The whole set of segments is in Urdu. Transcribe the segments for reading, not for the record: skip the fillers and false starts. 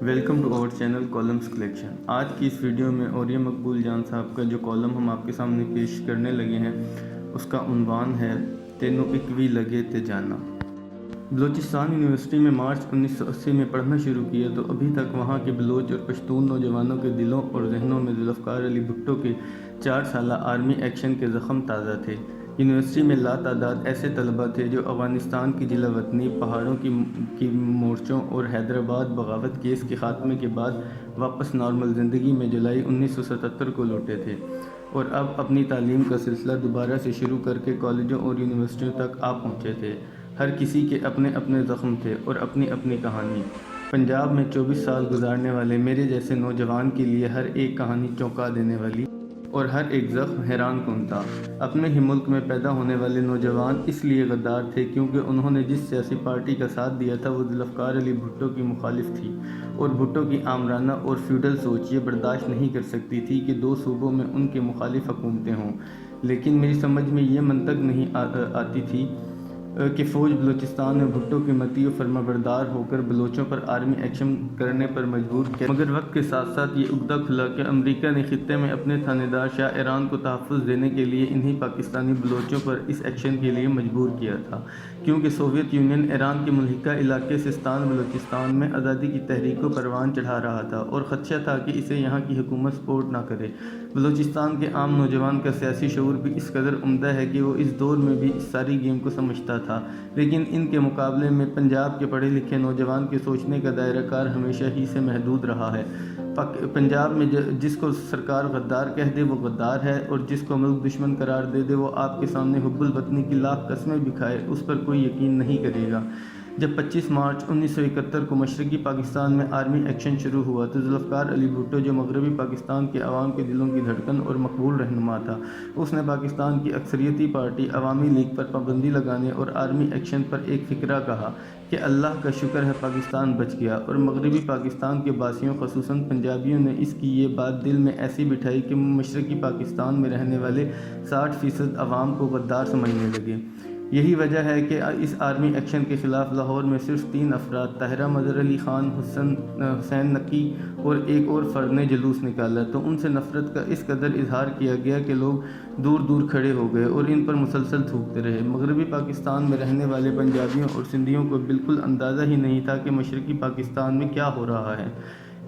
Welcome to our channel columns collection. آج کی اس ویڈیو میں اوریہ مقبول جان صاحب کا جو کالم ہم آپ کے سامنے پیش کرنے لگے ہیں اس کا عنوان ہے تینوں ایک وی لگے تے جانا۔ بلوچستان یونیورسٹی میں مارچ 1980 میں پڑھنا شروع کیا تو ابھی تک وہاں کے بلوچ اور پشتون نوجوانوں کے دلوں اور ذہنوں میں ذوالفقار علی بھٹو کے 4 سالہ آرمی ایکشن کے زخم تازہ تھے۔ یونیورسٹی میں لاتعداد ایسے طلباء تھے جو افغانستان کی جلا وطنی، پہاڑوں کی مورچوں اور حیدرآباد بغاوت کیس کے خاتمے کے بعد واپس نارمل زندگی میں جولائی 1977 کو لوٹے تھے اور اب اپنی تعلیم کا سلسلہ دوبارہ سے شروع کر کے کالجوں اور یونیورسٹیوں تک آ پہنچے تھے۔ ہر کسی کے اپنے اپنے زخم تھے اور اپنی اپنی کہانی۔ پنجاب میں 24 سال گزارنے والے میرے جیسے نوجوان کے لیے ہر ایک کہانی چونکا دینے والی اور ہر ایک زخم حیران کن تھا۔ اپنے ہی ملک میں پیدا ہونے والے نوجوان اس لیے غدار تھے کیونکہ انہوں نے جس سیاسی پارٹی کا ساتھ دیا تھا وہ ذوالفقار علی بھٹو کی مخالف تھی اور بھٹو کی آمرانہ اور فیوڈل سوچ یہ برداشت نہیں کر سکتی تھی کہ 2 صوبوں میں ان کے مخالف حکومتیں ہوں۔ لیکن میری سمجھ میں یہ منطق نہیں آتی تھی کہ فوج بلوچستان میں بھٹو کے مطیع و فرما بردار ہو کر بلوچوں پر آرمی ایکشن کرنے پر مجبور کیا، مگر وقت کے ساتھ ساتھ یہ عقدہ کھلا کہ امریکہ نے خطے میں اپنے تھانے دار شاہ ایران کو تحفظ دینے کے لیے انہی پاکستانی بلوچوں پر اس ایکشن کے لیے مجبور کیا تھا، کیونکہ سوویت یونین ایران کے ملحقہ علاقے سستان بلوچستان میں آزادی کی تحریک کو پروان چڑھا رہا تھا اور خدشہ تھا کہ اسے یہاں کی حکومت سپورٹ نہ کرے۔ بلوچستان کے عام نوجوان کا سیاسی شعور بھی اس قدر عمدہ ہے کہ وہ اس دور میں بھی اس ساری گیم کو سمجھتا تھا، لیکن ان کے مقابلے میں پنجاب کے پڑھے لکھے نوجوان کے سوچنے کا دائرہ کار ہمیشہ ہی سے محدود رہا ہے۔ پنجاب میں جس کو سرکار غدار کہہ دے وہ غدار ہے اور جس کو ملک دشمن قرار دے دے وہ آپ کے سامنے حب الوطنی کی لاکھ قسمیں بھی کھائے اس پر کوئی یقین نہیں کرے گا۔ جب 25 مارچ 1971 کو مشرقی پاکستان میں آرمی ایکشن شروع ہوا تو ذوالفقار علی بھٹو جو مغربی پاکستان کے عوام کے دلوں کی دھڑکن اور مقبول رہنما تھا، اس نے پاکستان کی اکثریتی پارٹی عوامی لیگ پر پابندی لگانے اور آرمی ایکشن پر ایک فقرہ کہا کہ اللہ کا شکر ہے پاکستان بچ گیا، اور مغربی پاکستان کے باسیوں خصوصاً پنجابیوں نے اس کی یہ بات دل میں ایسی بٹھائی کہ مشرقی پاکستان میں رہنے والے 60% عوام کو غدار سمجھنے لگے۔ یہی وجہ ہے کہ اس آرمی ایکشن کے خلاف لاہور میں صرف 3 افراد طاہرہ مظہر علی خان، حسین نقی اور ایک اور فرد نے جلوس نکالا تو ان سے نفرت کا اس قدر اظہار کیا گیا کہ لوگ دور دور کھڑے ہو گئے اور ان پر مسلسل تھوکتے رہے۔ مغربی پاکستان میں رہنے والے پنجابیوں اور سندھیوں کو بالکل اندازہ ہی نہیں تھا کہ مشرقی پاکستان میں کیا ہو رہا ہے۔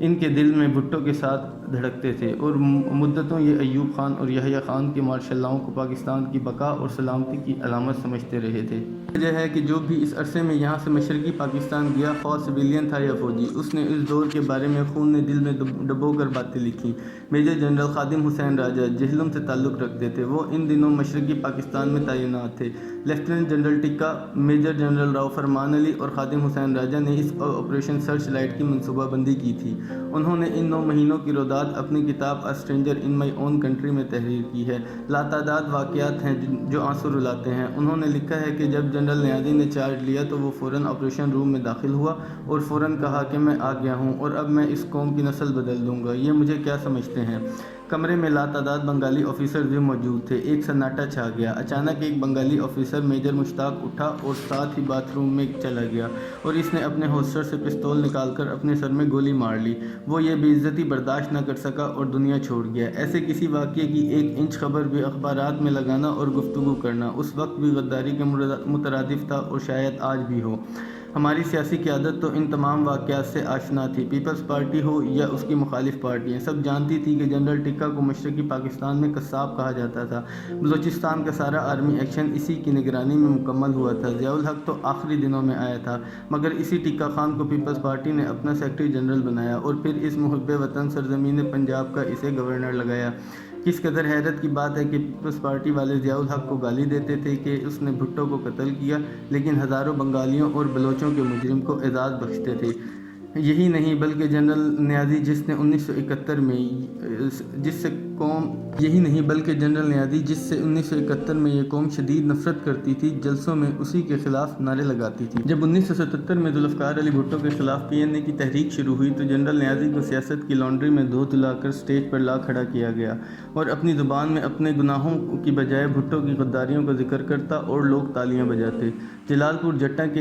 ان کے دل میں بھٹو کے ساتھ دھڑکتے تھے اور مدتوں یہ ایوب خان اور یحییٰ خان کی مارشل لاؤں کو پاکستان کی بقا اور سلامتی کی علامت سمجھتے رہے تھے۔ وجہ ہے کہ جو بھی اس عرصے میں یہاں سے مشرقی پاکستان گیا، خواہ سویلین تھا یا فوجی، اس نے اس دور کے بارے میں خون دل میں ڈبو کر باتیں لکھی۔ میجر جنرل خادم حسین راجہ جہلم سے تعلق رکھتے تھے، وہ ان دنوں مشرقی پاکستان میں تعینات تھے۔ Lieutenant general Tikka, major general Rao Farman Ali اور خادم حسین راجہ نے اس آپریشن سرچ لائٹ کی منصوبہ بندی کی تھی۔ انہوں نے ان 9 مہینوں کی رودات اپنی کتاب a stranger in my own country میں تحریر کی ہے۔ لاتعداد واقعات ہیں جو آنسو رلاتے ہیں۔ انہوں نے لکھا ہے کہ جب جنرل نیازی نے چارج لیا تو وہ فوراً آپریشن روم میں داخل ہوا اور فوراً کہا کہ میں آ گیا ہوں اور اب میں اس قوم کی نسل بدل دوں گا، یہ مجھے کیا سمجھتے ہیں۔ کمرے میں لاتعداد بنگالی آفیسر بھی موجود تھے۔ ایک سناٹا چھا گیا۔ اچانک ایک بنگالی آفیسر میجر مشتاق اٹھا اور ساتھ ہی باتھ روم میں چلا گیا اور اس نے اپنے ہولسٹر سے پستول نکال کر اپنے سر میں گولی مار لی۔ وہ یہ بے عزتی برداشت نہ کر سکا اور دنیا چھوڑ گیا۔ ایسے کسی واقعے کی 1 انچ خبر بھی اخبارات میں لگانا اور گفتگو کرنا اس وقت بھی غداری کے مترادف تھا اور شاید آج بھی ہو۔ ہماری سیاسی قیادت تو ان تمام واقعات سے آشنا تھی، پیپلز پارٹی ہو یا اس کی مخالف پارٹیاں، سب جانتی تھی کہ جنرل ٹکا کو مشرقی پاکستان میں قصاب کہا جاتا تھا۔ بلوچستان کا سارا آرمی ایکشن اسی کی نگرانی میں مکمل ہوا تھا۔ ضیاء الحق تو آخری دنوں میں آیا تھا، مگر اسی ٹکا خان کو پیپلز پارٹی نے اپنا سیکرٹری جنرل بنایا اور پھر اس محب وطن سرزمین پنجاب کا اسے گورنر لگایا۔ کس قدر حیرت کی بات ہے کہ پیپلز پارٹی والے ضیاء الحق کو گالی دیتے تھے کہ اس نے بھٹو کو قتل کیا، لیکن ہزاروں بنگالیوں اور بلوچوں کے مجرم کو اعزاز بخشتے تھے۔ یہی نہیں بلکہ جنرل نیازی جس سے 1971 میں یہ قوم شدید نفرت کرتی تھی، جلسوں میں اسی کے خلاف نعرے لگاتی تھی۔ جب 1977 میں ذوالفقار علی بھٹو کے خلاف PNA کی تحریک شروع ہوئی تو جنرل نیازی کو سیاست کی لانڈری میں دھو دھلا کر سٹیج پر لا کھڑا کیا گیا اور اپنی زبان میں اپنے گناہوں کی بجائے بھٹو کی غداریوں کا ذکر کرتا اور لوگ تالیاں بجاتے۔ جلال پور جٹا کے